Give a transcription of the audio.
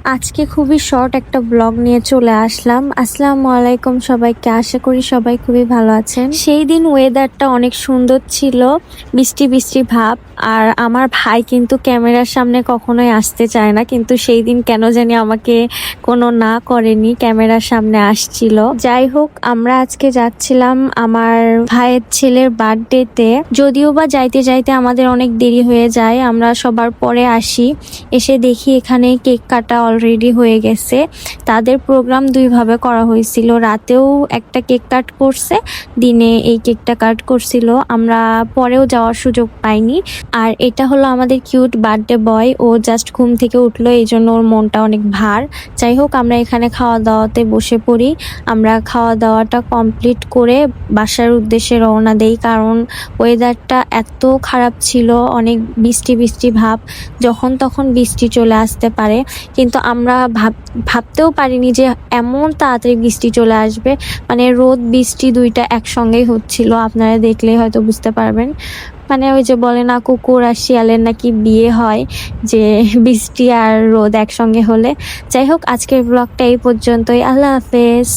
আজকে খুবই শর্ট একটা ব্লগ নিয়ে চলে আসলাম। আসসালামু আলাইকুম সবাইকে, আশা করি সবাই খুবই ভালো আছেন। সেই দিন ওয়েদারটা অনেক সুন্দর ছিল, বৃষ্টি বৃষ্টি ভাব। আর আমার ভাই কিন্তু ক্যামেরার সামনে কখনোই আসতে চায় না, কিন্তু সেই দিন কেন জানি আমাকে কোনো না করেনি, ক্যামেরার সামনে আসছিল। যাই হোক, আমরা আজকে যাচ্ছিলাম আমার ভাইয়ের ছেলের বার্থডেতে। যদিও বা যাইতে যাইতে আমাদের অনেক দেরি হয়ে যায়, আমরা সবার পরে আসি। এসে দেখি এখানে কেক কাটা অলরেডি হয়ে গেছে। তাদের প্রোগ্রাম দুইভাবে করা হয়েছিল, রাতেও একটা কেক কাট করছে, দিনে এই কেকটা কাট করছিল। আমরা পরেও যাওয়ার সুযোগ পাইনি। আর এটা হলো আমাদের কিউট বার্থডে বয়, ও জাস্ট ঘুম থেকে উঠলো, এই জন্য ওর মনটা অনেক ভার। যাই হোক, আমরা এখানে খাওয়া দাওয়াতে বসে পড়ি। আমরা খাওয়া দাওয়াটা কমপ্লিট করে বাসার উদ্দেশ্যে রওনা দেই, কারণ ওয়েদারটা এত খারাপ ছিল, অনেক বৃষ্টি বৃষ্টি ভাব, যখন তখন বৃষ্টি চলে আসতে পারে। কিন্তু আমরা ভাবতেও পারিনি যে এমন তাড়াতাড়ি বৃষ্টি চলে আসবে। মানে রোদ বৃষ্টি দুইটা একসঙ্গেই হচ্ছিল, আপনারা দেখলেই হয়তো বুঝতে পারবেন। মানে ওই যে বলে না, কুকুর আর শিয়ালের নাকি বিয়ে হয়, যে বৃষ্টি আর রোদ একসঙ্গে হলে। যাই হোক, আজকের ব্লগটা এই পর্যন্তই। আল্লাহ হাফেজ।